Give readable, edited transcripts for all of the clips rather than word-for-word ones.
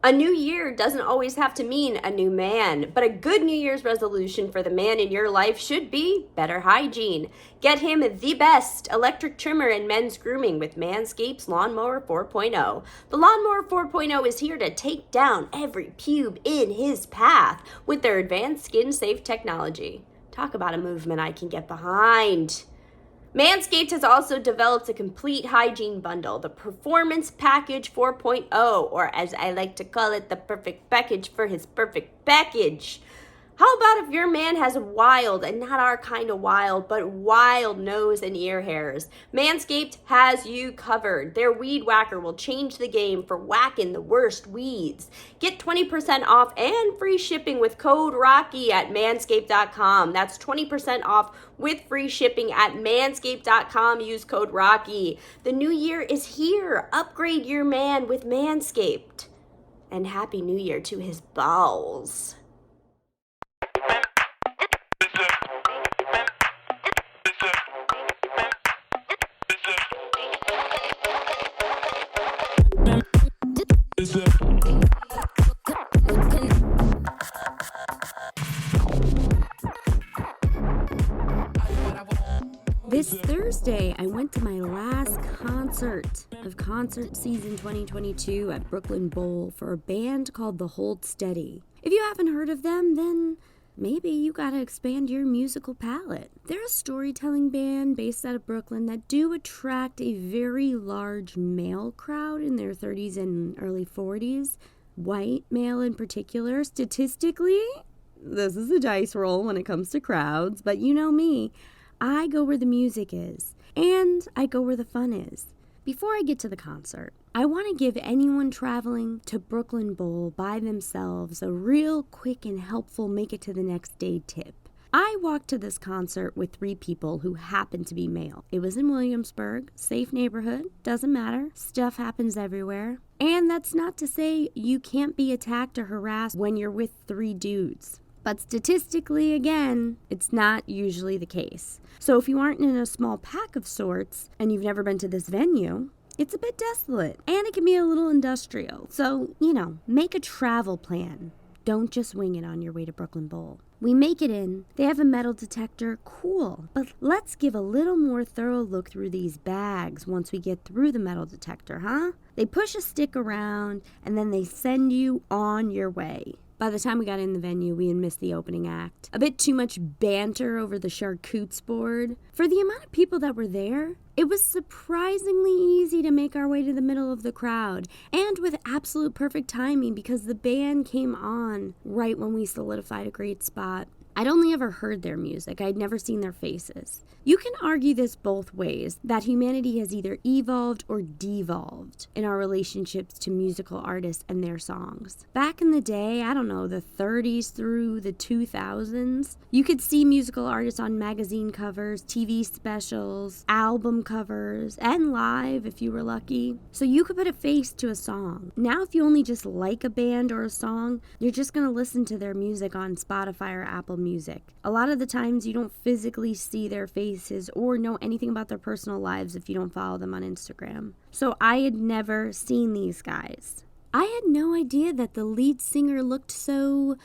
A new year doesn't always have to mean a new man, but a good New Year's resolution for the man in your life should be better hygiene. Get him the best electric trimmer in men's grooming with Manscaped's Lawnmower 4.0. The Lawnmower 4.0 is here to take down every pube in his path with their advanced skin-safe technology. Talk about a movement I can get behind. Manscaped has also developed a complete hygiene bundle, the Performance Package 4.0, or as I like to call it, the perfect package for his perfect package. How about if your man has wild, and not our kind of wild, but wild nose and ear hairs? Manscaped has you covered. Their Weed Whacker will change the game for whacking the worst weeds. Get 20% off and free shipping with code ROCKY at manscaped.com. That's 20% off with free shipping at manscaped.com. Use code ROCKY. The new year is here. Upgrade your man with Manscaped. And Happy New Year to his balls. This Thursday, I went to my last concert of concert season 2022 at Brooklyn Bowl for a band called The Hold Steady. If you haven't heard of them, then maybe you gotta expand your musical palette. They're a storytelling band based out of Brooklyn that do attract a very large male crowd in their 30s and early 40s. White male in particular. Statistically, this is a dice roll when it comes to crowds, but you know me. I go where the music is, and I go where the fun is. Before I get to the concert, I want to give anyone traveling to Brooklyn Bowl by themselves a real quick and helpful make it to the next day tip. I walked to this concert with 3 people who happened to be male. It was in Williamsburg, safe neighborhood, doesn't matter, stuff happens everywhere. And that's not to say you can't be attacked or harassed when you're with 3 dudes. But statistically, again, it's not usually the case. So if you aren't in a small pack of sorts and you've never been to this venue, it's a bit desolate and it can be a little industrial. So, make a travel plan. Don't just wing it on your way to Brooklyn Bowl. We make it in, they have a metal detector, cool. But let's give a little more thorough look through these bags once we get through the metal detector, huh? They push a stick around and then they send you on your way. By the time we got in the venue, we had missed the opening act. A bit too much banter over the charcutes board. For the amount of people that were there, it was surprisingly easy to make our way to the middle of the crowd, and with absolute perfect timing because the band came on right when we solidified a great spot. I'd only ever heard their music. I'd never seen their faces. You can argue this both ways, that humanity has either evolved or devolved in our relationships to musical artists and their songs. Back in the day, I don't know, the 30s through the 2000s, you could see musical artists on magazine covers, TV specials, album covers, and live if you were lucky. So you could put a face to a song. Now if you only just like a band or a song, you're just going to listen to their music on Spotify or Apple Music. A lot of the times you don't physically see their faces or know anything about their personal lives if you don't follow them on Instagram. So I had never seen these guys. I had no idea that the lead singer looked so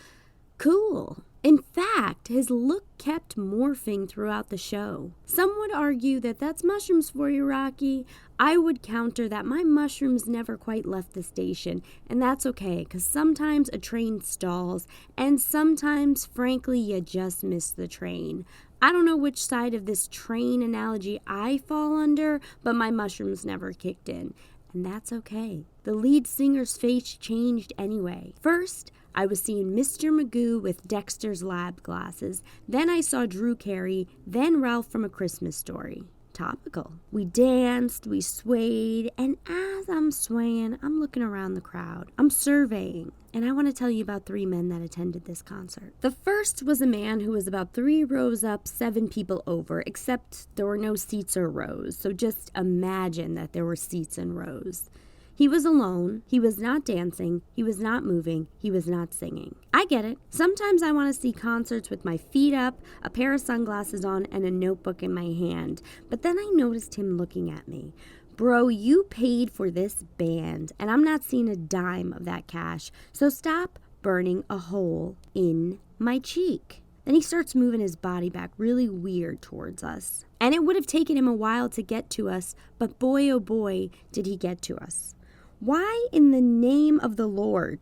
cool. In fact, his look kept morphing throughout the show. Some would argue that that's mushrooms for you, Rocky. I would counter that my mushrooms never quite left the station, and that's okay, because sometimes a train stalls, and sometimes, frankly, you just miss the train. I don't know which side of this train analogy I fall under, but my mushrooms never kicked in, and that's okay. The lead singer's face changed anyway. First, I was seeing Mr. Magoo with Dexter's Lab glasses, then I saw Drew Carey, then Ralph from A Christmas Story. Topical. We danced, we swayed, and as I'm swaying, I'm looking around the crowd. I'm surveying, and I want to tell you about 3 men that attended this concert. The first was a man who was about 3 rows up, 7 people over, except there were no seats or rows, so just imagine that there were seats and rows. He was alone, he was not dancing, he was not moving, he was not singing. I get it. Sometimes I want to see concerts with my feet up, a pair of sunglasses on, and a notebook in my hand. But then I noticed him looking at me. Bro, you paid for this band, and I'm not seeing a dime of that cash, so stop burning a hole in my cheek. Then he starts moving his body back really weird towards us. And it would have taken him a while to get to us, but boy oh boy did he get to us. Why in the name of the Lord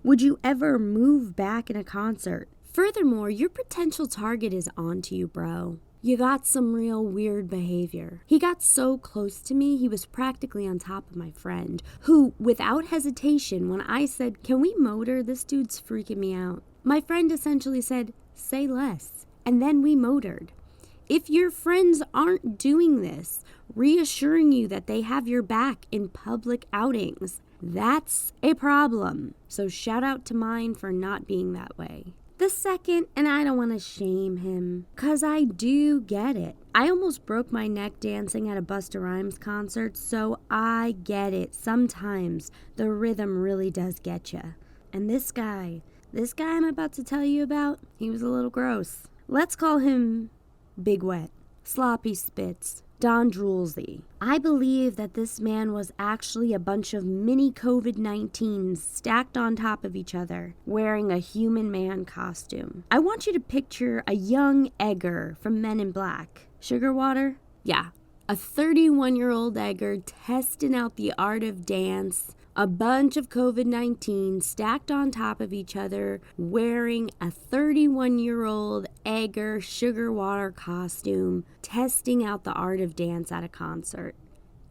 would you ever move back in a concert? Furthermore, your potential target is onto you, bro. You got some real weird behavior. He got so close to me, he was practically on top of my friend, who, without hesitation, when I said, "Can we motor? This dude's freaking me out," my friend essentially said, "Say less." And then we motored. If your friends aren't doing this, reassuring you that they have your back in public outings, that's a problem. So shout out to mine for not being that way. The second, and I don't want to shame him, 'cause I do get it. I almost broke my neck dancing at a Busta Rhymes concert, so I get it. Sometimes the rhythm really does get you. And this guy I'm about to tell you about, he was a little gross. Let's call him Big Wet, Sloppy Spits, Don Droolsy. I believe that this man was actually a bunch of mini COVID-19s stacked on top of each other, wearing a human man costume. I want you to picture a young Edgar from Men in Black. Sugar water? Yeah. A 31-year-old Edgar testing out the art of dance. A bunch of COVID-19 stacked on top of each other, wearing a 31-year-old Edgar sugar water costume, testing out the art of dance at a concert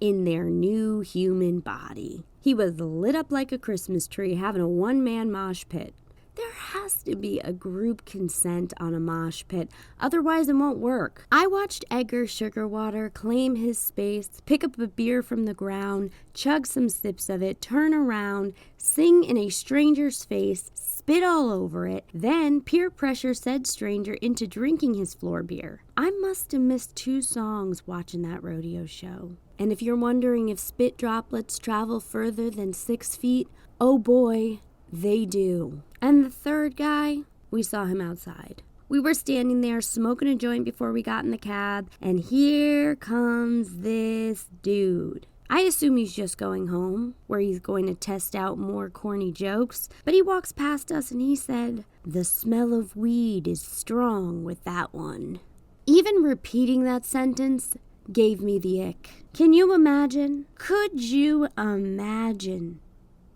in their new human body. He was lit up like a Christmas tree, having a one-man mosh pit. There has to be a group consent on a mosh pit, otherwise it won't work. I watched Edgar Sugarwater claim his space, pick up a beer from the ground, chug some sips of it, turn around, sing in a stranger's face, spit all over it, then peer pressure said stranger into drinking his floor beer. I must have missed 2 songs watching that rodeo show. And if you're wondering if spit droplets travel further than 6 feet, oh boy, they do. And the third guy, we saw him outside. We were standing there smoking a joint before we got in the cab, and here comes this dude. I assume he's just going home, where he's going to test out more corny jokes, but he walks past us and he said, "The smell of weed is strong with that one." Even repeating that sentence gave me the ick. Can you imagine? Could you imagine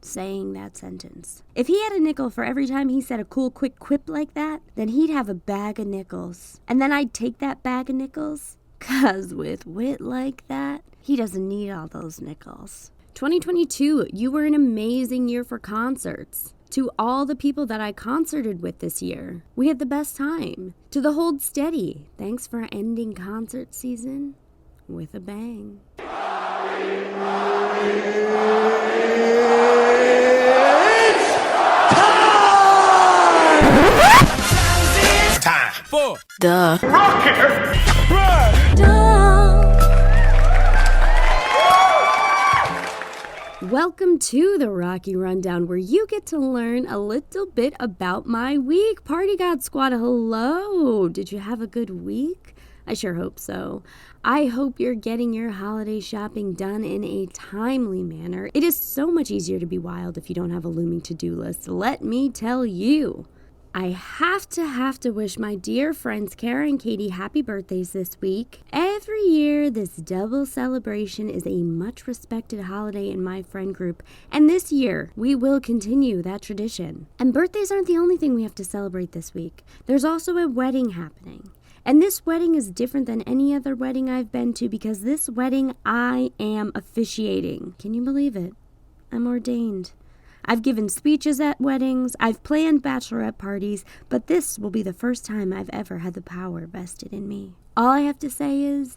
saying that sentence? If he had a nickel for every time he said a cool quick quip like that, then he'd have a bag of nickels. And then I'd take that bag of nickels, 'cause with wit like that, he doesn't need all those nickels. 2022, you were an amazing year for concerts. To all the people that I concerted with this year, we had the best time. To the Hold Steady, thanks for ending concert season with a bang. Time for the Welcome to the Rocky Rundown, where you get to learn a little bit about my week. Party God Squad, hello. Did you have a good week? I sure hope so. I hope you're getting your holiday shopping done in a timely manner. It is so much easier to be wild if you don't have a looming to-do list. Let me tell you. I have to wish my dear friends Kara and Katie happy birthdays this week. Every year, this double celebration is a much respected holiday in my friend group, and this year, we will continue that tradition. And birthdays aren't the only thing we have to celebrate this week. There's also a wedding happening. And this wedding is different than any other wedding I've been to, because this wedding I am officiating. Can you believe it? I'm ordained. I've given speeches at weddings, I've planned bachelorette parties, but this will be the first time I've ever had the power vested in me. All I have to say is,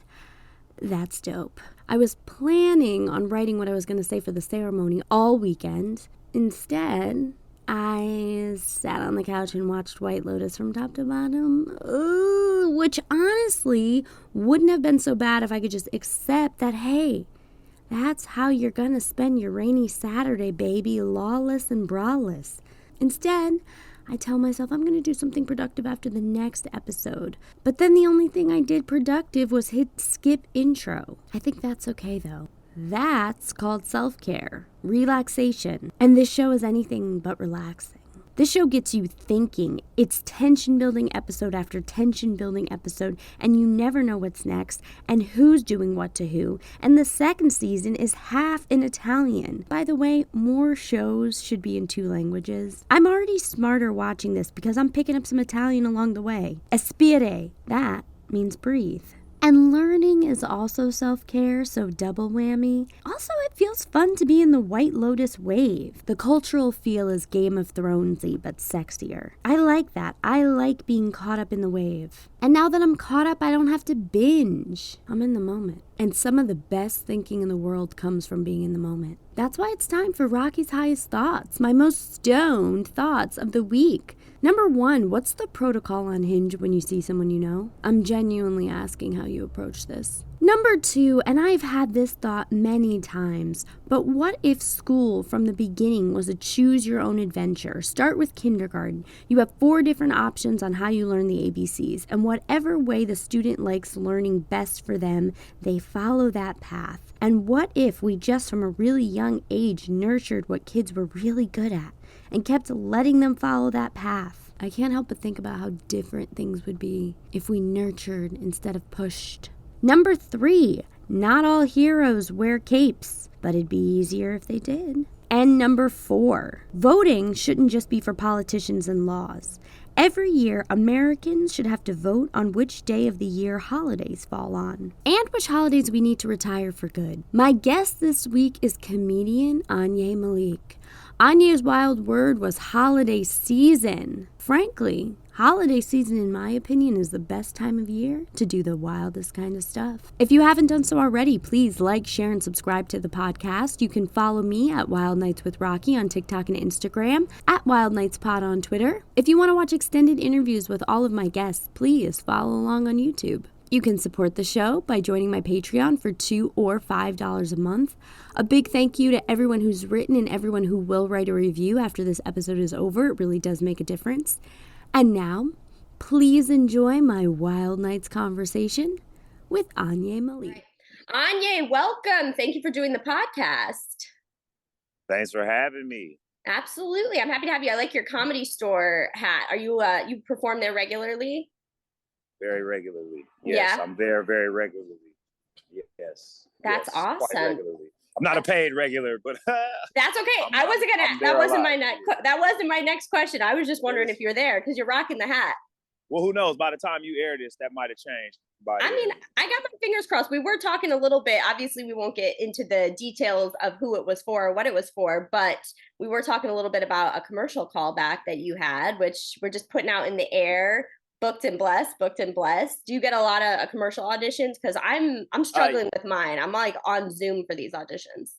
that's dope. I was planning on writing what I was going to say for the ceremony all weekend. Instead, I sat on the couch and watched White Lotus from top to bottom, which honestly wouldn't have been so bad if I could just accept that, hey, that's how you're gonna spend your rainy Saturday, baby, lawless and braless. Instead, I tell myself I'm going to do something productive after the next episode. But then the only thing I did productive was hit skip intro. I think that's okay though. That's called self-care, relaxation, and this show is anything but relaxing. This show gets you thinking. It's tension-building episode after tension-building episode, and you never know what's next and who's doing what to who. And the second season is half in Italian. By the way, more shows should be in 2 languages. I'm already smarter watching this because I'm picking up some Italian along the way. Espire, that means breathe. And learning is also self-care, so double whammy. Also, it feels fun to be in the White Lotus wave. The cultural feel is Game of Thronesy, but sexier. I like that. I like being caught up in the wave. And now that I'm caught up, I don't have to binge. I'm in the moment. And some of the best thinking in the world comes from being in the moment. That's why it's time for Rocky's Highest Thoughts, my most stoned thoughts of the week. Number 1, what's the protocol on Hinge when you see someone you know? I'm genuinely asking how you approach this. Number 2, and I've had this thought many times, but what if school from the beginning was a choose your own adventure? Start with kindergarten. You have 4 different options on how you learn the ABCs, and whatever way the student likes learning best for them, they follow that path. And what if we just from a really young age nurtured what kids were really good at and kept letting them follow that path? I can't help but think about how different things would be if we nurtured instead of pushed. Number 3, not all heroes wear capes, but it'd be easier if they did. And number 4, voting shouldn't just be for politicians and laws. Every year, Americans should have to vote on which day of the year holidays fall on, and which holidays we need to retire for good. My guest this week is comedian Anyi Malik. Anyi's wild word was holiday season. Frankly, holiday season, in my opinion, is the best time of year to do the wildest kind of stuff. If you haven't done so already, please like, share, and subscribe to the podcast. You can follow me at Wild Nights with Rocky on TikTok and Instagram, at Wild Nights Pod on Twitter. If you want to watch extended interviews with all of my guests, please follow along on YouTube. You can support the show by joining my Patreon for $2 or $5 a month. A big thank you to everyone who's written and everyone who will write a review after this episode is over. It really does make a difference. And now, please enjoy my Wild Nights conversation with Anyi Malik. Anyi, welcome. Thank you for doing the podcast. Thanks for having me. Absolutely. I'm happy to have you. I like your Comedy Store hat. Are you you perform there regularly? Very regularly. Yes, yeah. I'm there very regularly. Yes. That's yes, awesome. Quite regularly. I'm not a paid regular, but that's okay. I wasn't gonna. That wasn't my next question. I was just wondering if you're there because you're rocking the hat. Well, who knows? By the time you air this, that might have changed. I got my fingers crossed. We were talking a little bit. Obviously, we won't get into the details of who it was for or what it was for, but we were talking a little bit about a commercial callback that you had, which we're just putting out in the air. Booked and blessed. Do you get a lot of commercial auditions? Because I'm struggling with mine. I'm like on Zoom for these auditions.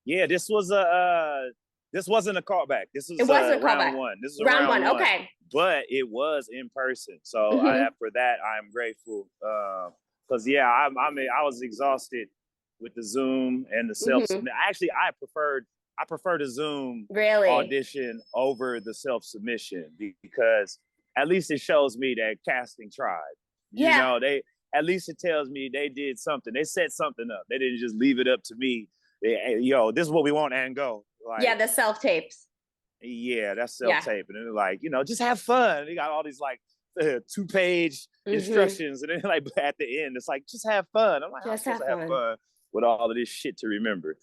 Yeah, this wasn't a callback. It wasn't round one. This is round one. Okay, but it was in person. So for that, I'm grateful. Because I was exhausted with the Zoom and the self. Actually, I prefer the Zoom audition over the self submission because. At least it shows me that casting tried. You know, at least it tells me they did something. They set something up. They didn't just leave it up to me. This is what we want and go. Like, the self-tapes. Yeah, that's self-tape. And they're like, just have fun. They got all these like 2-page instructions. And then like at the end, it's like, just have fun. I'm like, I'm supposed to have fun with all of this shit to remember.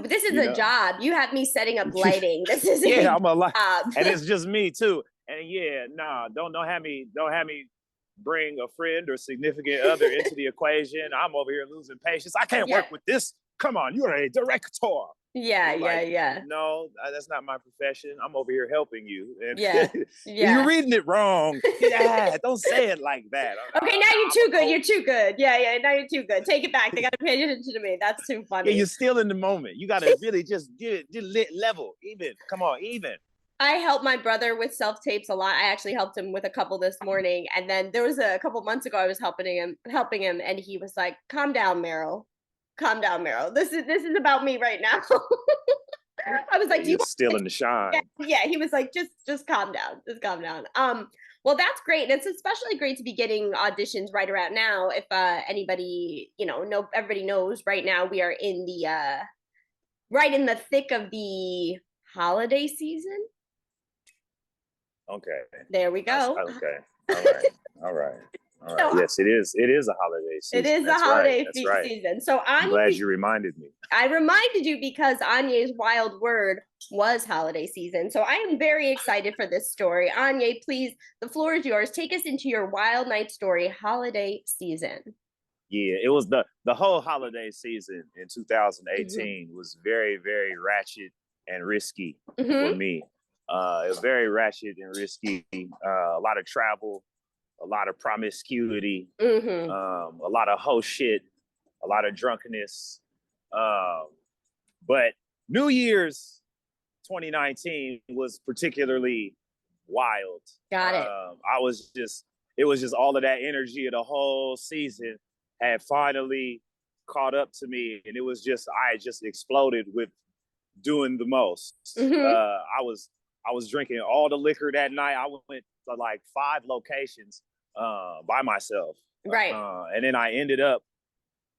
This is a job. You have me setting up lighting. This is I'm a job. And it's just me too. And don't have me bring a friend or significant other into the equation. I'm over here losing patience. I can't work with this. Come on, you're a director. Yeah. No, that's not my profession. I'm over here helping you. And you're reading it wrong. Yeah, don't say it like that. Okay, now you're too good. You're too good. Yeah, now you're too good. Take it back. They got to pay attention to me. That's too funny. Yeah, you're still in the moment. You got to really just get level, even. Come on, even. I help my brother with self-tapes a lot. I actually helped him with a couple this morning. And then there was a couple months ago I was helping him and he was like, calm down, Meryl. This is about me right now. I was like, "Do you stealing the shine?" Yeah, he was like, just calm down, just calm down. Well, that's great. It's especially great to be getting auditions right around now. If anybody, everybody knows right now we are in the right in the thick of the holiday season. Okay. There we go. Okay. All right. So, yes, it is. It is a holiday season. It is That's a holiday right. season. So I'm glad you reminded me. I reminded you because Anya's wild word was holiday season. So I am very excited for this story. Anya, please, the floor is yours. Take us into your wild night story, holiday season. Yeah, it was the whole holiday season in 2018 was very, very ratchet and risky for me. It was very ratchet and risky. A lot of travel, a lot of promiscuity, a lot of hoe shit, a lot of drunkenness. But New Year's 2019 was particularly wild. Got it. It was just all of that energy of the whole season had finally caught up to me, and I just exploded with doing the most. I was drinking all the liquor that night. I went to like 5 locations by myself. Right. And then I ended up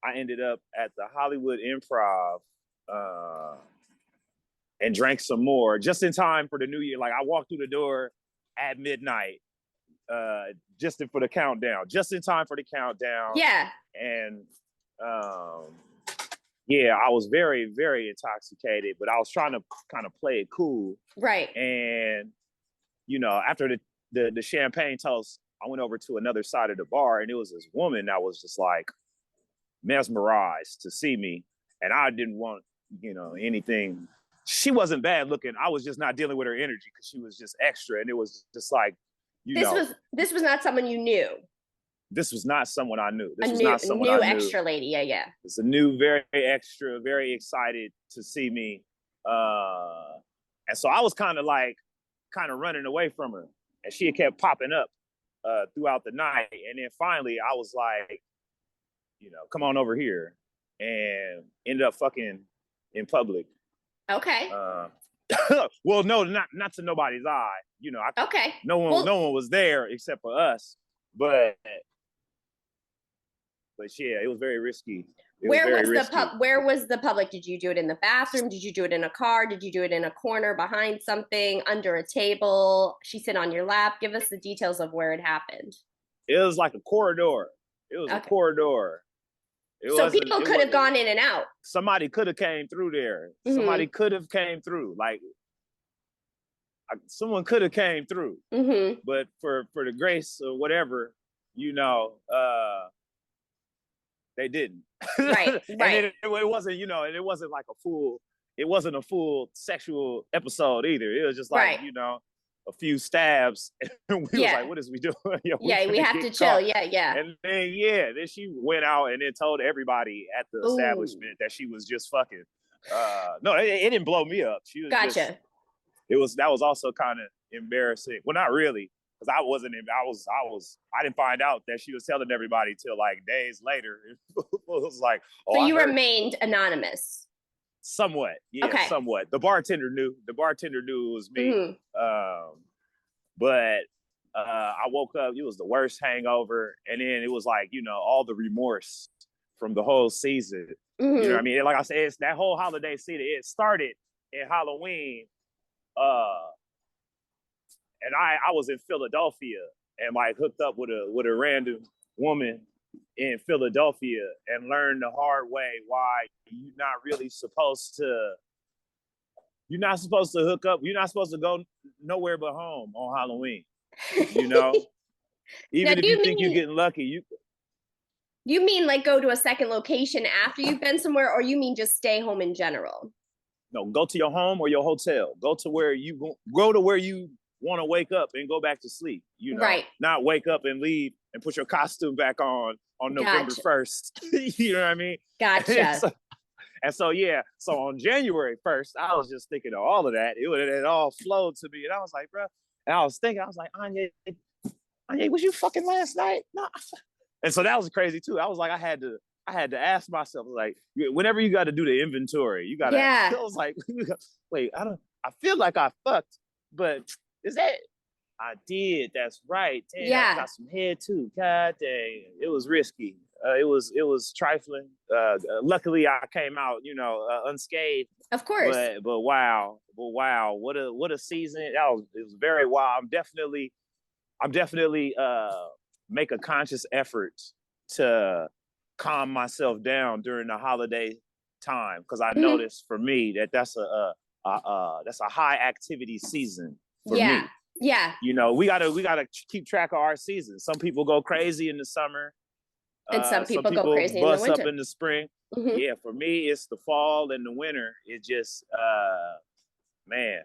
at the Hollywood Improv and drank some more just in time for the new year. Like I walked through the door at midnight just for the countdown, just in time for the countdown. Yeah. And I was very, very intoxicated, but I was trying to kind of play it cool. Right. And, after the champagne toast, I went over to another side of the bar, and it was this woman that was just like mesmerized to see me. And I didn't want, anything. She wasn't bad looking. I was just not dealing with her energy because she was just extra. And it was just like, this was not someone you knew. This was not someone I knew. This was not someone I knew. Extra lady. Yeah. It's a new, very extra, very excited to see me. And so I was kind of running away from her. And she had kept popping up throughout the night. And then finally I was like, come on over here. And ended up fucking in public. Okay. Well, no, not to nobody's eye. Okay. No one was there except for us. But yeah, it was very risky. Where was the public? Did you do it in the bathroom? Did you do it in a car? Did you do it in a corner behind something, under a table? She sit on your lap? Give us the details of where it happened. It was like a corridor. It was a corridor. So people could have gone in and out. Somebody could have came through there. Somebody could have came through. Like someone could have came through. But for the grace or whatever, they didn't. Right. And it wasn't, and it wasn't like it wasn't a full sexual episode either. It was just like, a few stabs. And we was like, what is we doing? We have to chill. Yeah. And then she went out and then told everybody at the establishment that she was just fucking. No, it didn't blow me up. She was gotcha. That was also kind of embarrassing. Well, not really. Because I didn't find out that she was telling everybody till like days later. It was like, so you remained anonymous. Somewhat, yeah, okay. Somewhat. The bartender knew. The bartender knew it was me. But I woke up. It was the worst hangover, and then it was like all the remorse from the whole season. You know what I mean? Like I said, it's that whole holiday season. It started in Halloween. And I was in Philadelphia and like hooked up with a random woman in Philadelphia and learned the hard way why you're not supposed to hook up. You're not supposed to go nowhere but home on Halloween. Even if you think you're getting lucky, you mean like go to a second location after you've been somewhere, or you mean just stay home in general? No, go to your home or your hotel. Go to where you want to wake up and go back to sleep, right? Not wake up and leave and put your costume back on November 1st. You know what I mean? Gotcha. So on January 1st, I was just thinking of all of that. It all flowed to me, and I was like, bro. And I was like, Anya, was you fucking last night? No. And so that was crazy too. I was like, I had to I had to ask myself, like, whenever you got to do the inventory, you got to, Yeah. I was like, wait, I feel like I fucked, but is that, I did, that's right. Damn, Yeah. I got some head too. God dang, it was risky. It was trifling. Luckily I came out, unscathed. Of course. But wow, what a season. It was very wild. I'm definitely make a conscious effort to calm myself down during the holiday time, because I noticed for me that's a high activity season for me. Yeah. We gotta keep track of our seasons. Some people go crazy in the summer, and some people go crazy in the bust winter. up in the spring. Mm-hmm. Yeah, for me it's the fall and the winter. It just man.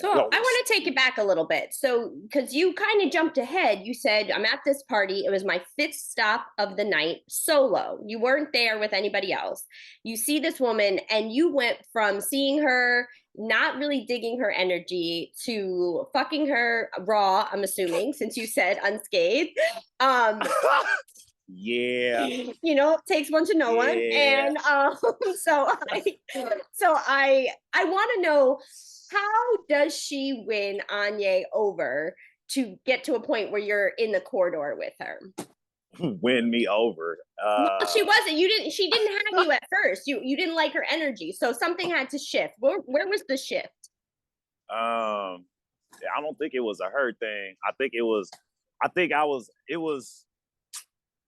So I want to take it back a little bit. So, because you kind of jumped ahead, you said, I'm at this party. It was my 5th stop of the night, solo. You weren't there with anybody else. You see this woman and you went from seeing her, not really digging her energy, to fucking her raw, I'm assuming, since you said unscathed. Yeah. Takes one to know one. And so I want to know, how does she win Anyi over to get to a point where you're in the corridor with her? Win me over. Well, she wasn't. She didn't have you at first. You didn't like her energy. So something had to shift. Where was the shift? I don't think it was a her thing. It was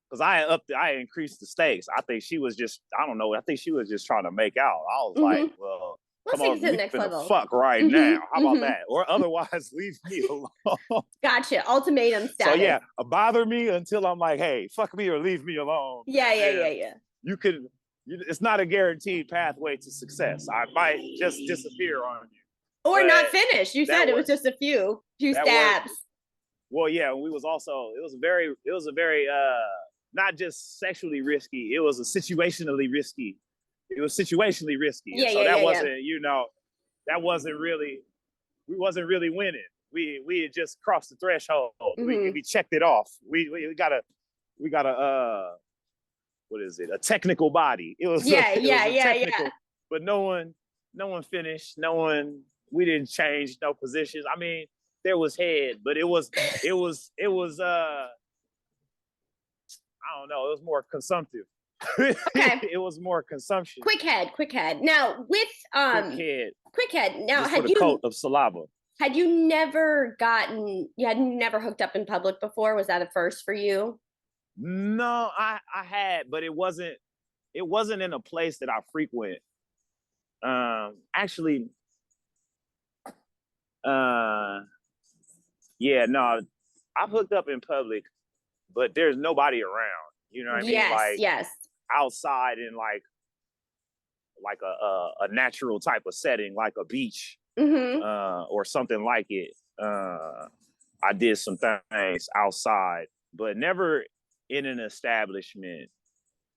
because I increased the stakes. I think she was just, I don't know. I think she was just trying to make out. I was like, well, come on, we finna fuck right now. How about that? Or otherwise, leave me alone. Gotcha. Ultimatum status. So yeah, bother me until I'm like, hey, fuck me or leave me alone. Yeah. You could. It's not a guaranteed pathway to success. I might just disappear on you, or not finish. You said it was just a few stabs. Well, yeah, it was a very not just sexually risky. It was situationally risky. It was situationally risky. That wasn't really, we wasn't really winning. We had just crossed the threshold. Mm-hmm. We checked it off. We got a what is it? A technical body. It was technical, but no one finished. We didn't change no positions. I mean, there was head, but it was I don't know, it was more consumptive. Okay. It was more consumption. Quick head. Now with quick head. Now, had you coat of saliva. Had you never hooked up in public before? Was that a first for you? No, I had, but it wasn't in a place that I frequent. Actually, yeah, no, I've hooked up in public, but there's nobody around. You know what I mean? Yes. Outside in like a natural type of setting, like a beach, or something like it. I did some things outside, but never in an establishment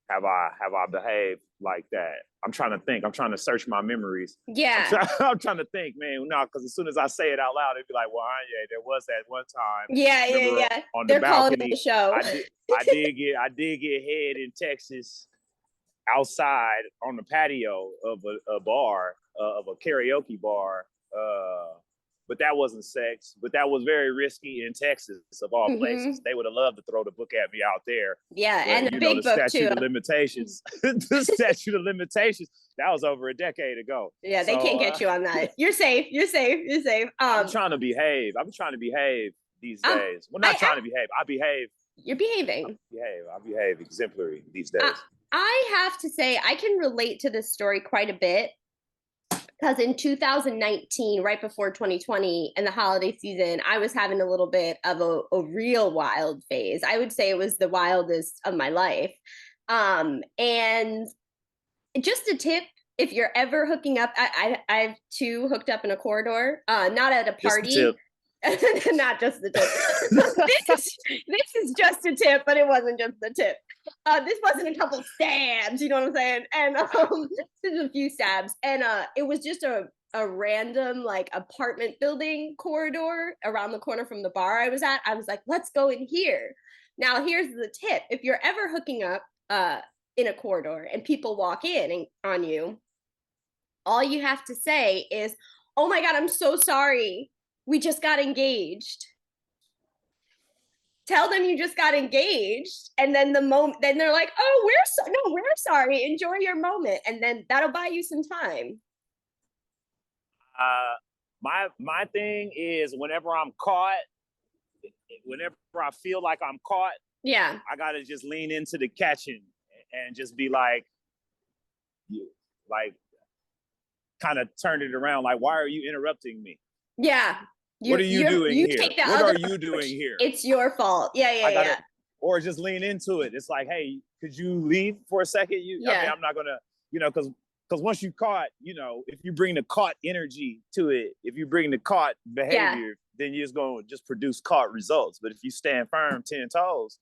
have I behaved like that. I'm trying to think. I'm trying to search my memories. Yeah. I'm trying to think, man. No, because as soon as I say it out loud, it'd be like, well, yeah, there was that one time. Yeah. On They're the balcony, calling it the show. I did get head in Texas outside on the patio of a bar, of a karaoke bar. But that wasn't sex. But that was very risky in Texas, of all places. They would have loved to throw the book at me out there. Yeah, but, and the big book too. Of limitations. The statute of limitations. That was over a decade ago. Yeah, they can't get you on that. You're safe. I'm trying to behave. These days. Well, not trying to behave. I behave. You're behaving. I behave exemplary these days. I have to say, I can relate to this story quite a bit. Because in 2019, right before 2020 and the holiday season, I was having a little bit of a real wild phase. I would say it was the wildest of my life. And just a tip, if you're ever hooking up, I've too hooked up in a corridor, not at a party. Not just the tip. This is just a tip, but it wasn't just the tip. This wasn't a couple stabs, you know what I'm saying? And there's a few stabs, and it was just a random like apartment building corridor around the corner from the bar I was at. I was like, let's go in here. Now here's the tip: if you're ever hooking up, in a corridor and people walk in on you, all you have to say is, oh my God, I'm so sorry. We just got engaged. Tell them you just got engaged. And then then they're like, oh, we're sorry. Enjoy your moment. And then that'll buy you some time. My thing is whenever I'm caught, whenever I feel like I'm caught, yeah, I gotta just lean into the catching and just be like kind of turn it around. Like, why are you interrupting me? Yeah. What are you doing here? What are you doing here? It's your fault. Yeah. Or just lean into it. It's like, hey, could you leave for a second? I mean, I'm not gonna, because once you caught, if you bring the caught energy to it, if you bring the caught behavior, then you're just going to just produce caught results. But if you stand firm, 10 toes,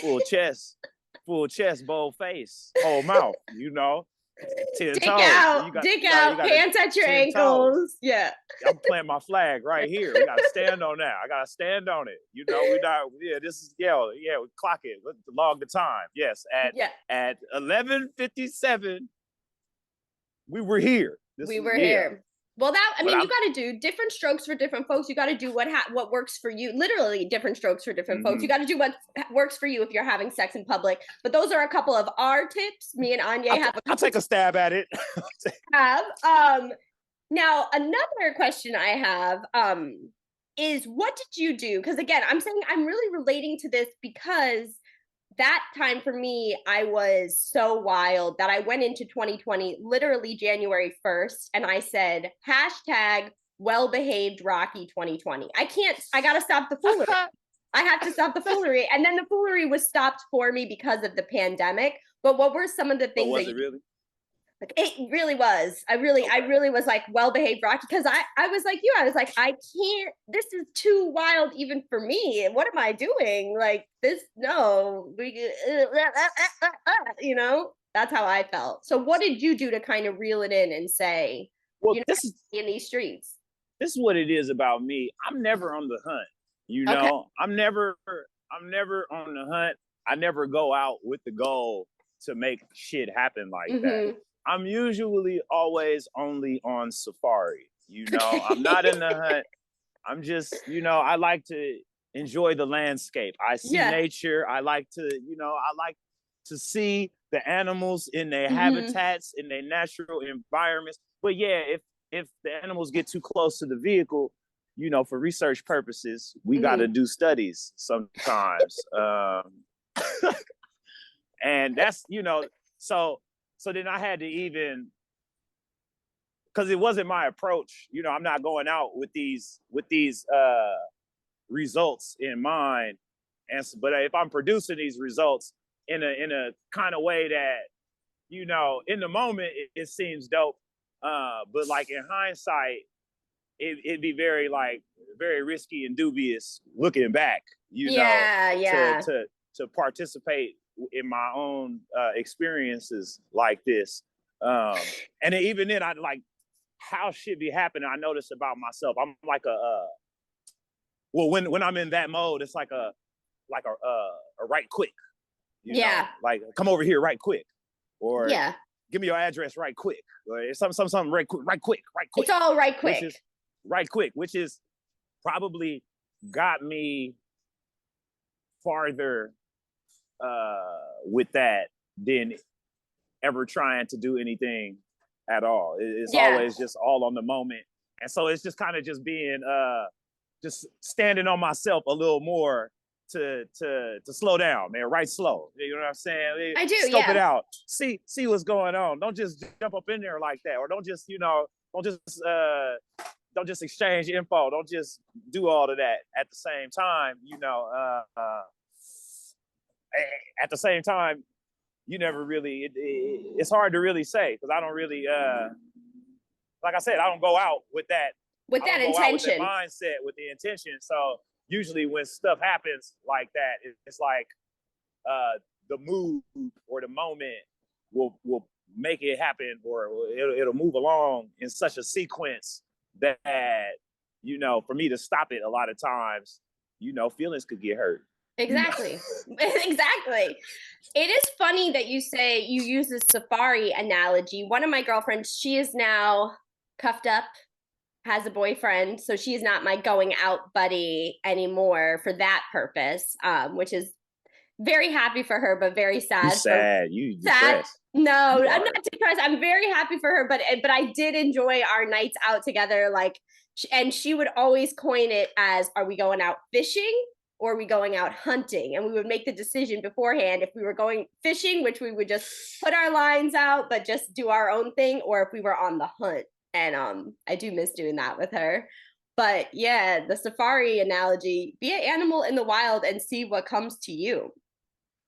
full chest, bold face, whole mouth, 10 dick toes. Dick out, pants at your ankles. Toes. Yeah. I'm planting my flag right here. We got to stand on that. I got to stand on it. We're not, we clock it. Let's log the time. Yes. At 11:57, we were here. We were here. Well, you got to do different strokes for different folks. You got to do what works for you. Literally different strokes for different folks. You got to do what works for you if you're having sex in public. But those are a couple of our tips. Me and Anya I'll take a stab at it. Now, another question I have is, what did you do? Because again, I'm saying I'm really relating to this because that time for me, I was so wild that I went into 2020, literally January 1st, and I said, #well-behaved Rocky 2020. I got to stop the foolery. I have to stop the foolery. And then the foolery was stopped for me because of the pandemic. But what were some of the things was it really? Like, it really was. I really was like well-behaved Rocky, because I was like you. I was like, I can't, this is too wild even for me. What am I doing? Like this, no. That's how I felt. So what did you do to kind of reel it in and say, well, this is in these streets? This is what it is about me. I'm never on the hunt. Okay. I'm never on the hunt. I never go out with the goal to make shit happen like that. I'm usually always only on safari. I'm not in the hunt. I'm just, I like to enjoy the landscape. I see nature. I like to see the animals in their habitats, in their natural environments. But yeah, if the animals get too close to the vehicle, for research purposes, we got to do studies sometimes. And that's, so then I had to because it wasn't my approach. I'm not going out with these results in mind. But if I'm producing these results in a kind of way that, in the moment it seems dope. But like in hindsight, it'd be very risky and dubious looking back, to participate in my own experiences like this. And even then, I like how shit be happening. I notice about myself. I'm like when I'm in that mode, it's like a right quick. Like come over here right quick, or give me your address right quick, or something right quick. It's all right quick. Which is probably got me farther with that than ever trying to do anything at all. It's always just all on the moment. And so it's just kind of just being just standing on myself a little more to slow down, man. Right slow. You know what I'm saying? I do. Scope it out. See what's going on. Don't just jump up in there like that, or don't just exchange info. Don't just do all of that at the same time. At the same time, you never really. It's hard to really say, because I don't really. Like I said, I don't go out with that intention, mindset, with the intention. So usually when stuff happens like that, it's like the mood or the moment will make it happen, or it'll move along in such a sequence that for me to stop it a lot of times, feelings could get hurt. Exactly. Exactly. It is funny that you say you use the safari analogy. One of my girlfriends, she is now cuffed up, has a boyfriend, so she is not my going out buddy anymore for that purpose, which is very happy for her, but very sad. You sad. You sad. depressed. No, I'm not depressed. I'm very happy for her, but I did enjoy our nights out together. Like, and she would always coin it as, "Are we going out fishing or are we going out hunting?" And we would make the decision beforehand if we were going fishing, which we would just put our lines out, but just do our own thing, or if we were on the hunt. And I do miss doing that with her. But yeah, the safari analogy: be an animal in the wild and see what comes to you.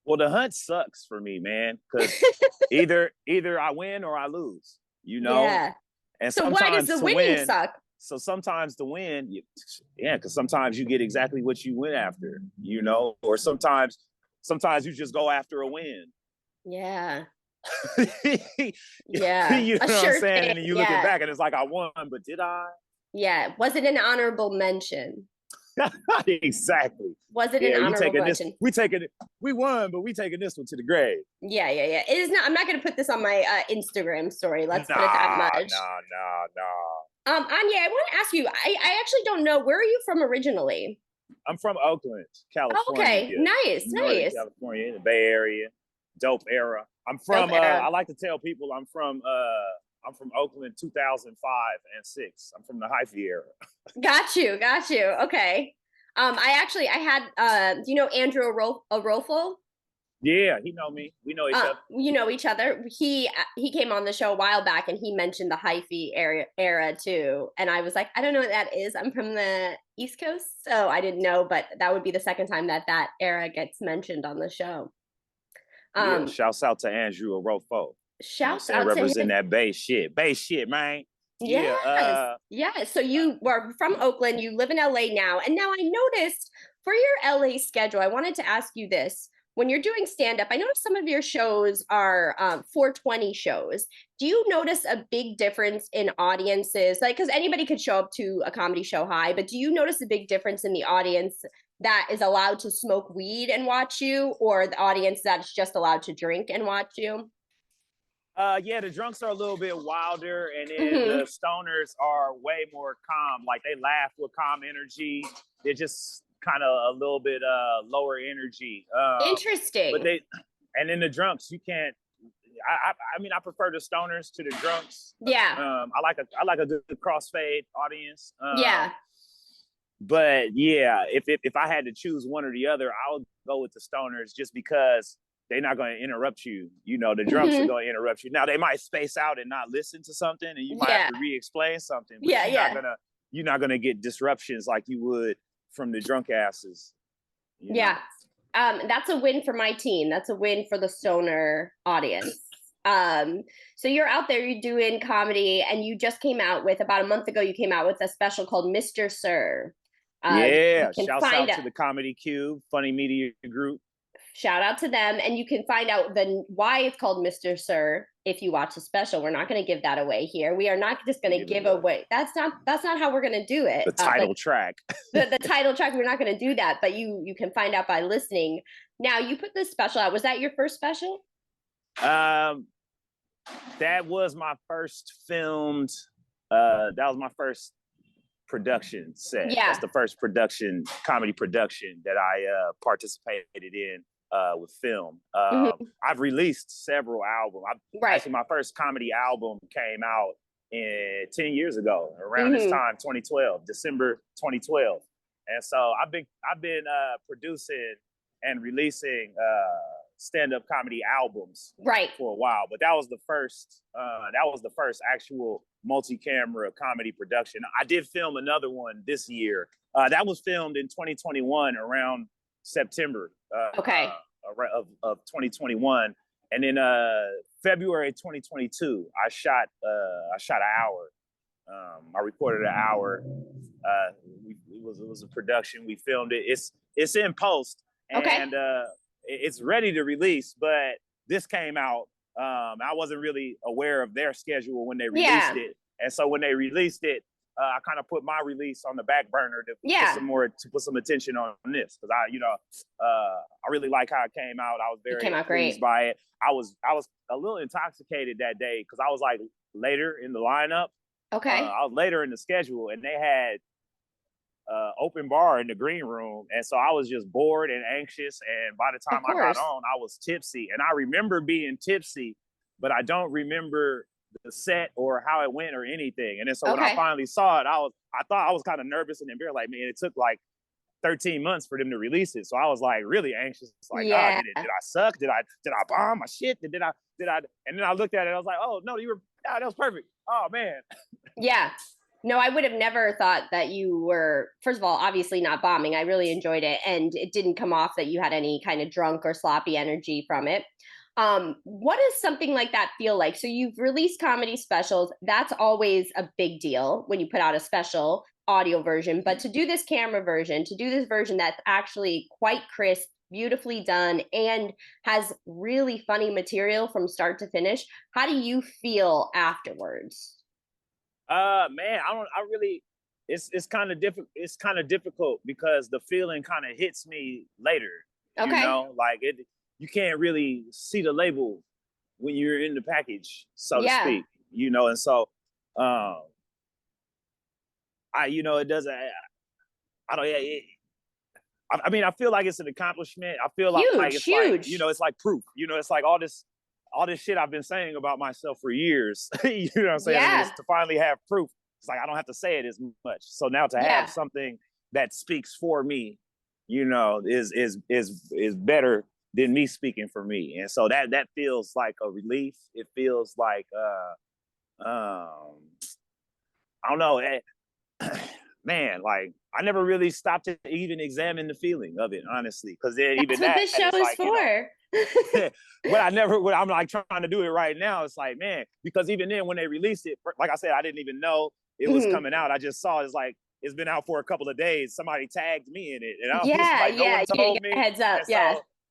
Well, the hunt sucks for me, man, because either I win or I lose, Yeah. And so why does the winning suck? So sometimes the win, because sometimes you get exactly what you went after, or sometimes you just go after a win. Yeah. Yeah. You know what I'm saying? And then you look yeah. back and it's like, I won, but did I? Yeah. Was it an honorable mention? Exactly. Was it an honorable mention? We won, but we taking this one to the grave. Yeah. It is not. I'm not going to put this on my Instagram story. Let's put it that much. No. Anya, I want to ask you. I actually don't know. Where are you from originally? I'm from Oakland, California. Oh, okay, nice. California, in the Bay Area, dope era. I'm from. I like to tell people I'm from Oakland, 2005 and 6. I'm from the hyphy era. Got you. Okay. I had, do you know Andrew Arofo? Yeah, he know me. We know each other. You know each other. He came on the show a while back and he mentioned the hyphy era too. And I was like, I don't know what that is. I'm from the East Coast, so I didn't know, but that would be the second time that era gets mentioned on the show. Shouts out to Andrew Arofo. Shouts out to represent that Bay shit, man. Yes. Yeah. So you were from Oakland, you live in LA now. And now I noticed for your LA schedule, I wanted to ask you this. When you're doing stand-up, I noticed some of your shows are 420 shows. Do you notice a big difference in audiences? Like, because anybody could show up to a comedy show high, but do you notice a big difference in the audience that is allowed to smoke weed and watch you, or the audience that's just allowed to drink and watch you? Yeah, the drunks are a little bit wilder, and then the stoners are way more calm. Like, they laugh with calm energy. They're just kind of a little bit lower energy. Interesting. But and then the drunks, you can't. I mean, I prefer the stoners to the drunks. Yeah. I like a good crossfade audience. Yeah. But yeah, if I had to choose one or the other, I would go with the stoners just because they're not going to interrupt you. The drunks are going to interrupt you. Now, they might space out and not listen to something, and you might have to re-explain something. But you're not gonna get disruptions like you would from the drunk asses. Yeah. That's a win for my team. That's a win for the stoner audience. So you're out there, you're doing comedy, and you just came out with, about a month ago, you came out with a special called Mr. Sir. Shouts out to the Comedy Cube, funny media group. Shout out to them. And you can find out why it's called Mr. Sir if you watch the special. We're not going to give that away here. We are not just going to give away. That's not how we're going to do it. The title track. the title track, we're not going to do that, but you can find out by listening. Now, you put this special out. Was that your first special? That was my first filmed. That was my first production set. Yeah. That's the first comedy production that I participated in with film. I've released several albums. Actually, my first comedy album came out 10 years ago, around this time, 2012, December 2012. And so I've been producing and releasing stand-up comedy albums for a while, but that was the first actual multi-camera comedy production. I did film another one this year. That was filmed in 2021, around September of 2021, and in February 2022, I shot an hour. I recorded an hour. It was a production. We filmed it. It's in post, and it's ready to release. But this came out. I wasn't really aware of their schedule when they released it, and so when they released it, I kind of put my release on the back burner to put some attention on this, because I really like how it came out. I was very pleased by it. I was a little intoxicated that day because I was like later in the lineup. Okay. I was later in the schedule, and they had open bar in the green room, and so I was just bored and anxious. And by the time I got on, I was tipsy, and I remember being tipsy, but I don't remember the set or how it went or anything. And then so when I finally saw it, I thought I was kind of nervous and embarrassed. Like, man, it took like 13 months for them to release it, so I was like really anxious. Like, did I suck? Did I bomb my shit? Did I? And then I looked at it. I was like, oh no, that was perfect. Oh man. Yeah. No, I would have never thought that you were, first of all, obviously not bombing. I really enjoyed it. And it didn't come off that you had any kind of drunk or sloppy energy from it. What does something like that feel like? So you've released comedy specials. That's always a big deal when you put out a special audio version. But to do this camera version, to do this version that's actually quite crisp, beautifully done, and has really funny material from start to finish, how do you feel afterwards? Man, it's kind of difficult. It's kind of difficult because the feeling kind of hits me later. Okay. You know, like you can't really see the label when you're in the package, so to speak, you know? And so, it doesn't, I mean, I feel like it's an accomplishment. I feel like it's huge. Like, it's like proof, it's like all this shit I've been saying about myself for years, you know what I'm saying? Yeah. And to finally have proof, it's like I don't have to say it as much. So now to have something that speaks for me, is better than me speaking for me. And so that feels like a relief. It feels like I don't know, man, like I never really stopped to even examine the feeling of it, honestly, because then even that's what this show is for. I'm like trying to do it right now. It's like, man, because even then when they released it, like I said, I didn't even know it was coming out. I just saw it's like it's been out for a couple of days. Somebody tagged me in it, and I was like, no one told me. Heads up,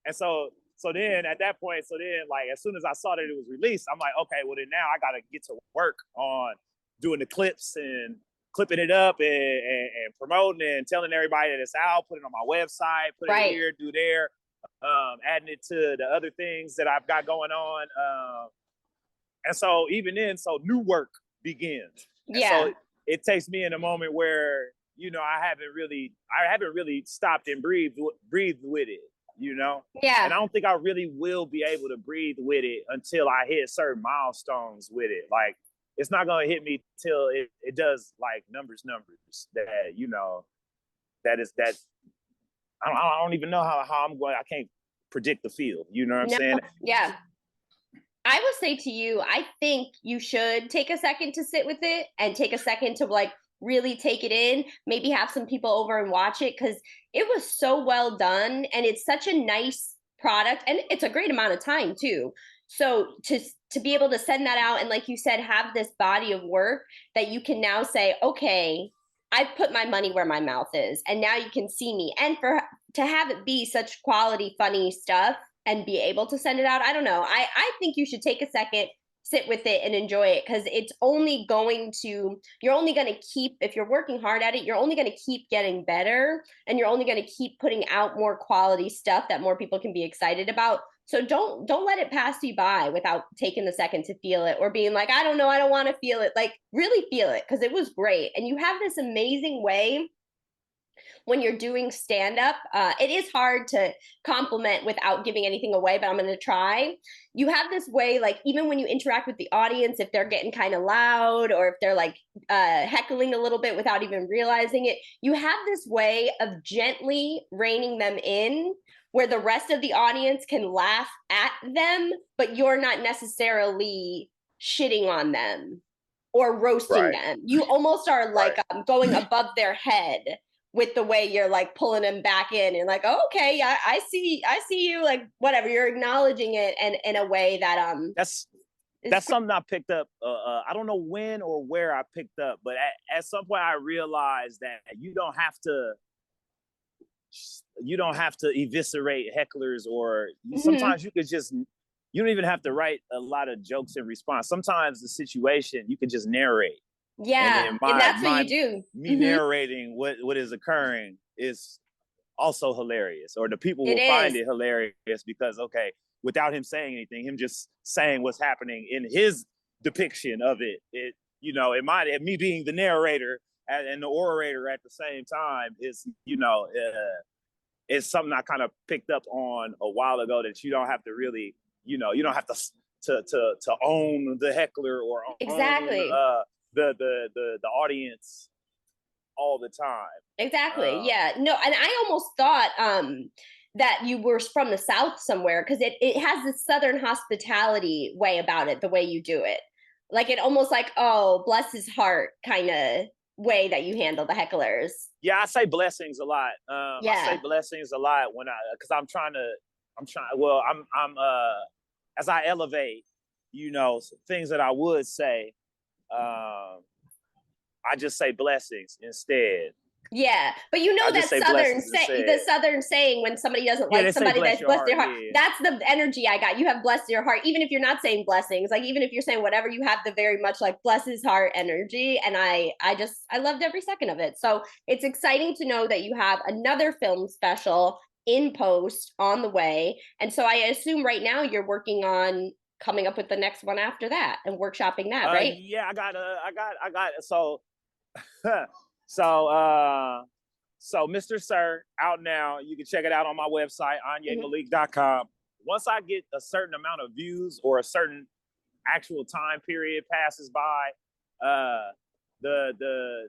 and so then at that point, like as soon as I saw that it was released, I'm like, okay, well then now I gotta get to work on doing the clips and clipping it up and promoting it and telling everybody that it's out, putting it on my website, putting it here, do there. Adding it to the other things that I've got going on. And so even then, new work begins. And so it takes me in a moment where, I haven't really stopped and breathed with it, Yeah. And I don't think I really will be able to breathe with it until I hit certain milestones with it. Like, it's not going to hit me till it does like numbers that I don't even know how I'm going. I can't predict the field. You know what I'm saying? Yeah. I will say to you, I think you should take a second to sit with it and take a second to like really take it in. Maybe have some people over and watch it, because it was so well done and it's such a nice product and it's a great amount of time too. So to be able to send that out and, like you said, have this body of work that you can now say, okay, I've put my money where my mouth is, and now you can see me. And to have it be such quality, funny stuff and be able to send it out, I don't know. I think you should take a second, sit with it and enjoy it, because you're only going to keep, if you're working hard at it, you're only going to keep getting better, and you're only going to keep putting out more quality stuff that more people can be excited about. So don't let it pass you by without taking the second to feel it, or being like, I don't know, I don't want to feel it. Like, really feel it, because it was great. And you have this amazing way when you're doing stand-up. It is hard to compliment without giving anything away, but I'm going to try. You have this way, like, even when you interact with the audience, if they're getting kind of loud or if they're like heckling a little bit without even realizing it, you have this way of gently reining them in, where the rest of the audience can laugh at them, but you're not necessarily shitting on them or roasting them. You almost are like going above their head with the way you're like pulling them back in and like, oh, okay, yeah, I see you, like, whatever. You're acknowledging it and in a way that that's something I picked up. I don't know when or where I picked up, but at some point I realized that you don't have to eviscerate hecklers, or sometimes you don't even have to write a lot of jokes in response. Sometimes the situation you could just narrate, Yeah, then and that's what you do. me narrating what is occurring is also hilarious, or the people It will find is. it hilarious because, okay, without him saying anything, him just saying what's happening in his depiction of it, me being the narrator and the orator at the same time is, it's something I kind of picked up on a while ago, that you don't have to really, you don't have to own the heckler or own Exactly. the audience all the time. Exactly. Yeah. No, and I almost thought that you were from the South somewhere, because it has this Southern hospitality way about it, the way you do it. Like, it almost like, oh, bless his heart kind of way that you handle the hecklers. Yeah, I say blessings a lot. I say blessings a lot because I'm as I elevate, things that I would say, I just say blessings instead. Yeah, but the Southern saying, when somebody doesn't like somebody, that's bless their heart. Yeah. That's the energy I got. You have blessed your heart, even if you're not saying blessings. Like, even if you're saying whatever, you have the very much like bless his heart energy, and I loved every second of it. So it's exciting to know that you have another film special in post on the way, and so I assume right now you're working on coming up with the next one after that and workshopping that, right? Yeah, I got so Mr. Sir out now. You can check it out on my website, AnyiMalik.com. Once I get a certain amount of views or a certain actual time period passes by, the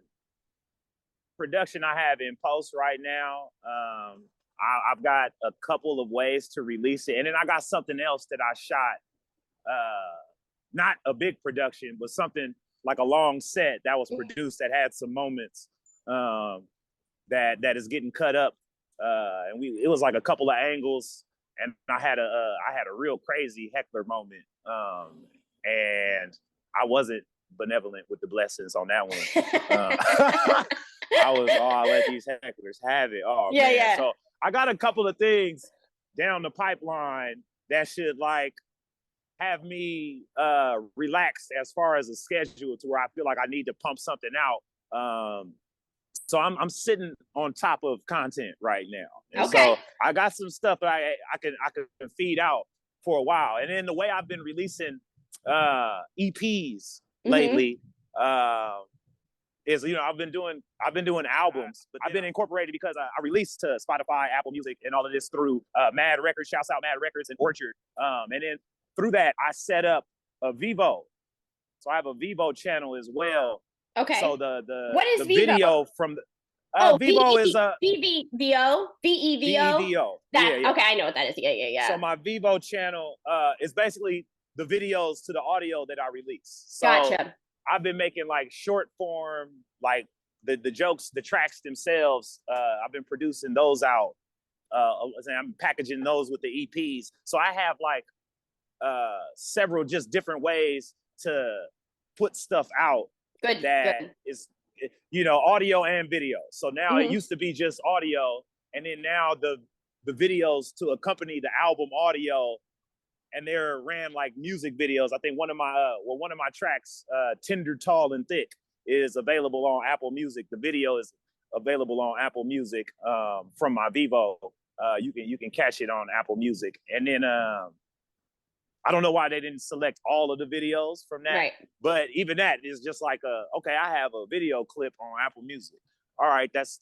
production I have in post right now, I've got a couple of ways to release it. And then I got something else that I shot, not a big production, but something like a long set that was produced that had some moments that is getting cut up, and it was like a couple of angles, and I had a real crazy heckler moment, and I wasn't benevolent with the blessings on that one. I'll let these hecklers have it. Oh yeah, man. Yeah. So I got a couple of things down the pipeline that should like have me relaxed as far as a schedule, to where I feel like I need to pump something out. So I'm sitting on top of content right now. And so I got some stuff that I can feed out for a while. And then the way I've been releasing EPs lately is, I've been doing albums, but I've been incorporated because I released to Spotify, Apple Music, and all of this through Mad Records. Shouts out Mad Records and Orchard. And then through that, I set up a Vivo. So I have a Vivo channel as well. Okay. So what is the Vivo? Video from the Vivo is a VEVO. VEVO. Yeah. Okay, I know what that is. Yeah. So my Vivo channel is basically the videos to the audio that I release. So gotcha. I've been making like short form, like the jokes, the tracks themselves. I've been producing those out. I'm packaging those with the EPs. So I have like several just different ways to put stuff out. Good. Is, audio and video. So now it used to be just audio, and then now the videos to accompany the album audio, and they're ran like music videos. I think one of my tracks, Tender, Tall, and Thick, is available on Apple Music. The video is available on Apple Music from my Vivo. You can catch it on Apple Music, and then I don't know why they didn't select all of the videos from that, right. But even that is just like I have a video clip on Apple Music. All right, that's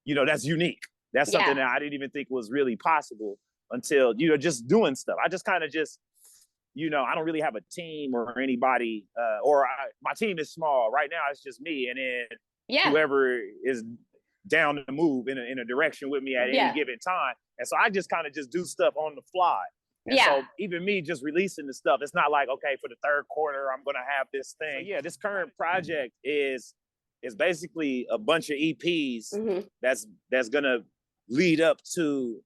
unique. That's something that I didn't even think was really possible until just doing stuff. I just kind of I don't really have a team or anybody, my team is small right now. It's just me, and then whoever is down to move in a direction with me at any given time. And so I just kind of just do stuff on the fly. And so even me just releasing the stuff, it's not like, okay, for the third quarter, I'm going to have this thing. So this current project is basically a bunch of EPs that's going to lead up to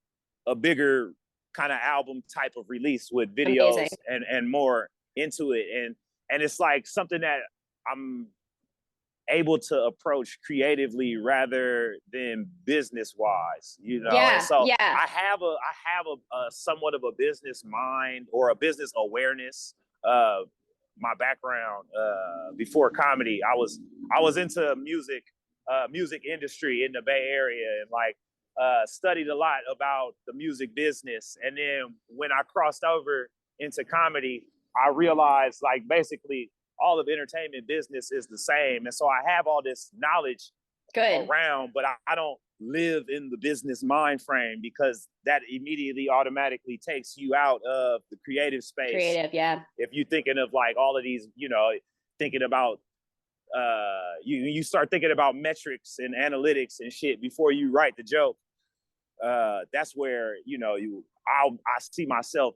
a bigger kind of album type of release with videos and more into it. And it's like something that I'm able to approach creatively rather than business wise, And so I have a somewhat of a business mind or a business awareness my background before comedy. I was into music industry in the Bay Area, and like studied a lot about the music business. And then when I crossed over into comedy, I realized like basically all of entertainment business is the same. And so I have all this knowledge around, but I don't live in the business mind frame, because that immediately automatically takes you out of the creative space. Creative, yeah. If you're thinking of like all of these, thinking about you start thinking about metrics and analytics and shit before you write the joke. That's where I see myself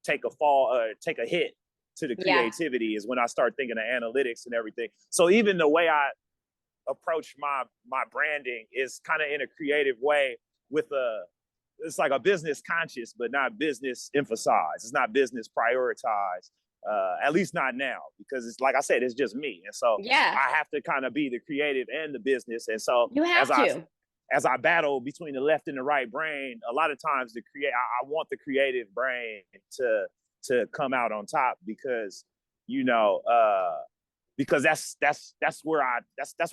take a hit to the creativity is when I start thinking of analytics and everything. So even the way I approach my branding is kind of in a creative way it's like a business conscious, but not business emphasized. It's not business prioritized. At least not now, because it's like I said, it's just me. And so I have to kind of be the creative and the business. And so you have as I battle between the left and the right brain, a lot of times I want the creative brain to come out on top, because because that's where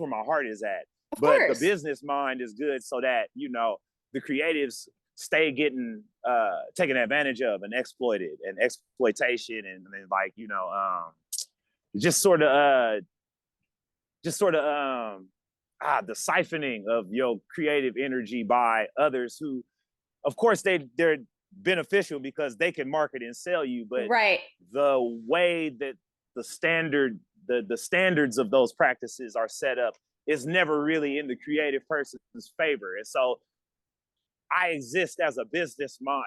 my heart is at. But the business mind is good so that the creatives stay getting taken advantage of and exploited, and exploitation, and like just sort of the siphoning of your creative energy by others who, of course, they're beneficial because they can market and sell you, but the way that the standards of those practices are set up is never really in the creative person's favor. And so I exist as a business mind.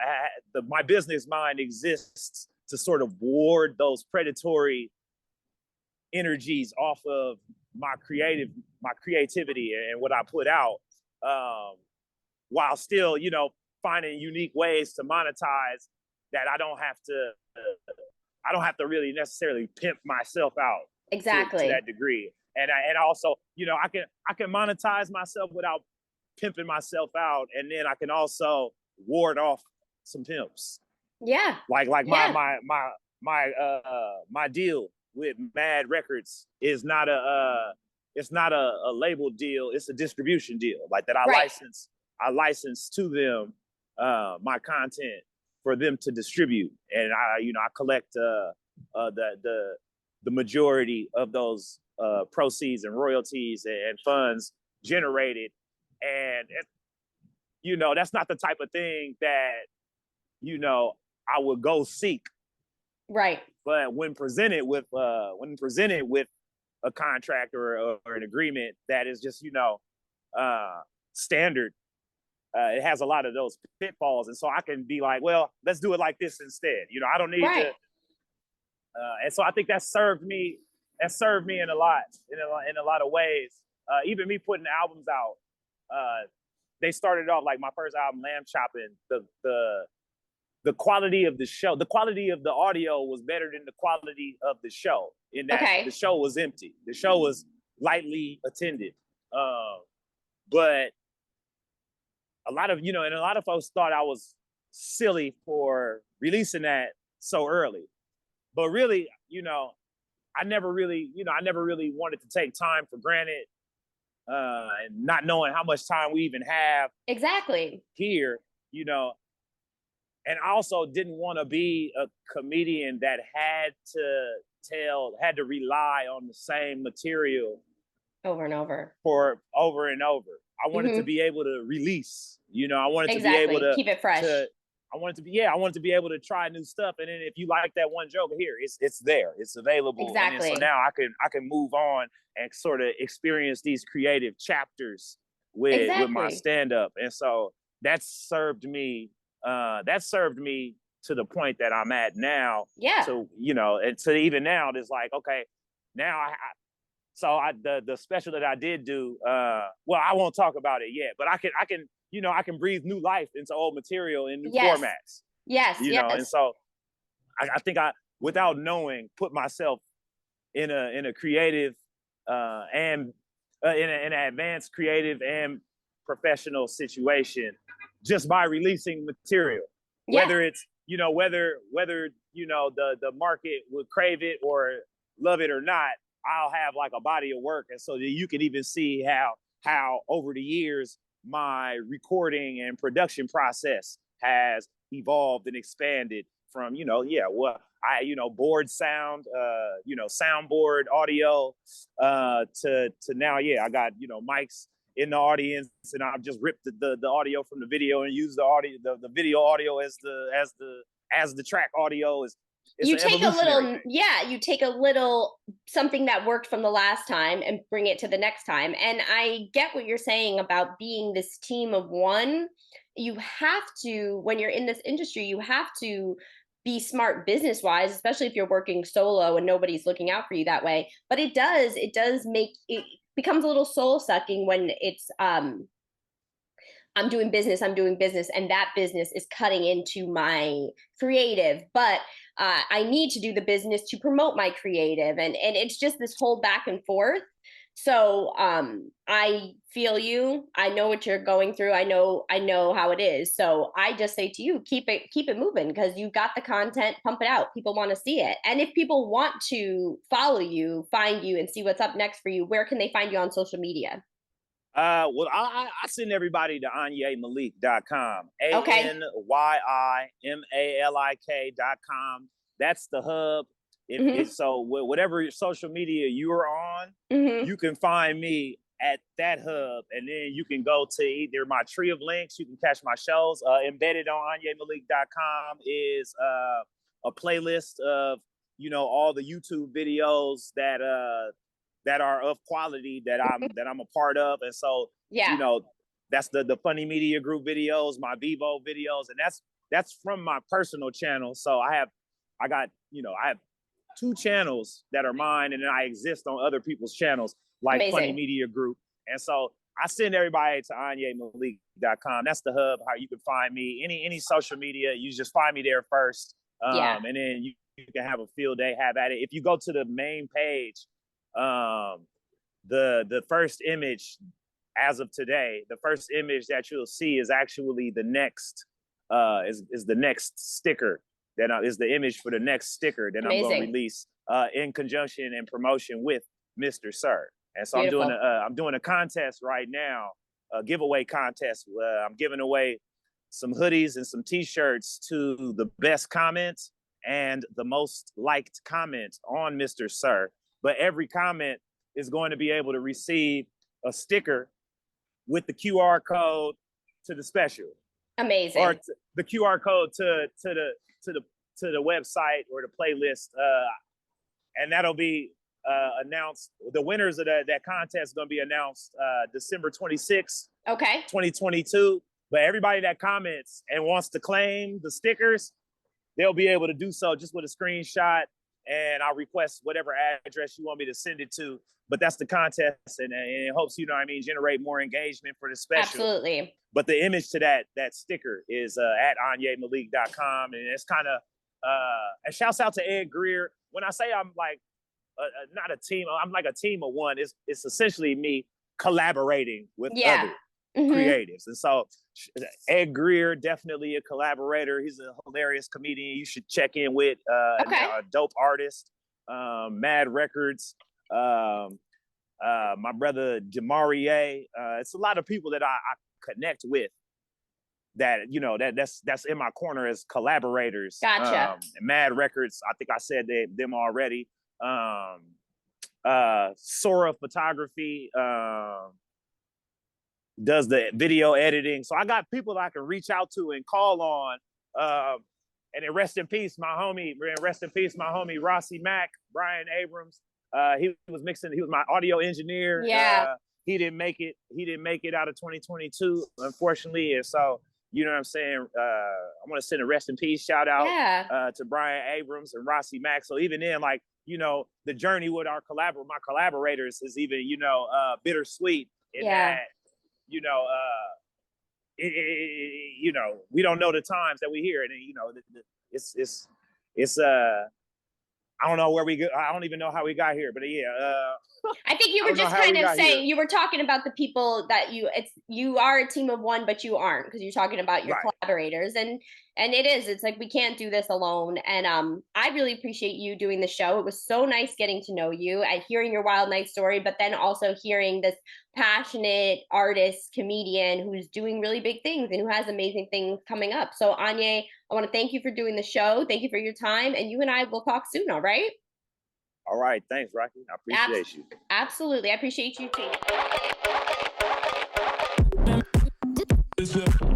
My business mind exists to sort of ward those predatory energies off of my creativity and what I put out, while still, finding unique ways to monetize that I don't have to really necessarily pimp myself out to that degree. And also, I can monetize myself without pimping myself out, and then I can also ward off some pimps. Yeah. Like my deal with Mad Records is not a label deal, it's a distribution deal. Like that I license to them my content for them to distribute, and I collect the majority of those proceeds and royalties and funds generated. And that's not the type of thing that I would go seek. Right. But when presented with a contract or an agreement that is just standard, it has a lot of those pitfalls, and so I can be like, well, let's do it like this instead. I don't need to. And so I think that served me in a lot of ways. Even me putting albums out, they started off like my first album, Lamb Chopping. The quality of the show, the quality of the audio was better than the quality of the show. In that the show was empty. The show was lightly attended, but a lot of folks thought I was silly for releasing that so early. But really, I never really wanted to take time for granted, and not knowing how much time we even have here, and I also didn't want to be a comedian that had to rely on the same material over and over. I wanted to be able to release, I wanted to be able to keep it fresh. I wanted to be able to try new stuff. And then if you like that one joke here, it's there, it's available. Exactly. And so now I can move on and sort of experience these creative chapters with my stand-up. And so that served me to the point that I'm at now. Yeah. So, and so even now it's like, okay, now the special that I did do, well, I won't talk about it yet, but I can breathe new life into old material in new formats. Yes. And so I think without knowing, put myself in a creative and in an advanced creative and professional situation just by releasing material. Whether it's, whether the market would crave it or love it or not, I'll have like a body of work, and so that you can even see how over the years my recording and production process has evolved and expanded from board sound, soundboard audio, to now, I got mics in the audience, and I've just ripped the audio from the video and used the video audio as the track audio. You take a little something that worked from the last time and bring it to the next time. And I get what you're saying about being this team of one. You have to, when you're in this industry, you have to be smart business wise, especially if you're working solo and nobody's looking out for you that way. But it does make it becomes a little soul sucking when it's I'm doing business, and that business is cutting into my creative, but I need to do the business to promote my creative, and it's just this whole back and forth. So I feel you. I know what you're going through. I know how it is. So I just say to you, keep it moving, because you've got the content, pump it out. People want to see it. And if people want to follow you, find you, and see what's up next for you, where can they find you on social media? Well, I send everybody to AnyiMalik.com. Okay. ANYIMALIK.com. That's the hub. So whatever social media you're on, you can find me at that hub, and then you can go to either my tree of links. You can catch my shows. Embedded on AnyiMalik.com is a playlist of all the YouTube videos that are of quality that I'm a part of, and so that's the Funny Media Group videos, my Vivo videos, and that's from my personal channel. So I have 2 channels that are mine, and then I exist on other people's channels like Amazing. Funny Media Group, and so I send everybody to AnyiMalik.com. That's the hub, how you can find me. Any social media, you just find me there first, and then you can have a field day, have at it. If you go to the main page, the first image as of today, the first image that you'll see is actually the next is the next sticker that is the image for the next sticker that I'm going to release in conjunction and promotion with Mr. Sir. And so Beautiful. I'm doing a contest right now, a giveaway contest. I'm giving away some hoodies and some t-shirts to the best comments and the most liked comments on Mr. Sir. But every comment is going to be able to receive a sticker with the QR code to the special. Amazing. Or the QR code to the website or the playlist, and that'll be announced. The winners of that contest is going to be announced December 26th, 2022. But everybody that comments and wants to claim the stickers, they'll be able to do so just with a screenshot, and I'll request whatever address you want me to send it to. But that's the contest, and it hopes, generate more engagement for the special. Absolutely. But the image to that sticker is at AnyiMalik.com, and it's kind of and shouts out to Ed Greer. When I say I'm like not a team, I'm like a team of one. It's essentially me collaborating with other creatives, and so Ed Greer, definitely a collaborator. He's a hilarious comedian you should check in with. A dope artist. Mad Records. My brother Jamarie. It's a lot of people that I connect with that that's in my corner as collaborators. Gotcha. Mad Records, I think I said them already. Sora Photography does the video editing, so I got people that I can reach out to and call on. And then rest in peace, my homie Rossi Mack, Brian Abrams. He was my audio engineer. He didn't make it out of 2022, unfortunately. And so, you know what I'm saying? I want to send a rest in peace shout out to Brian Abrams and Rossi Mack. So even then, like, the journey with my collaborators is even, bittersweet in that, we don't know the times that we hear it. And, it's I don't know where we go. I don't even know how we got here, but yeah. I think you were just kind of saying, you were talking about the people that you are a team of one, but you aren't, because you're talking about your collaborators, and it's like, we can't do this alone. And I really appreciate you doing the show. It was so nice getting to know you and hearing your Wild Night story, but then also hearing this passionate artist, comedian who's doing really big things and who has amazing things coming up. So Anyi, I want to thank you for doing the show. Thank you for your time, and you and I will talk soon. All right. All right. Thanks, Rocky. I appreciate you. Absolutely. I appreciate you too.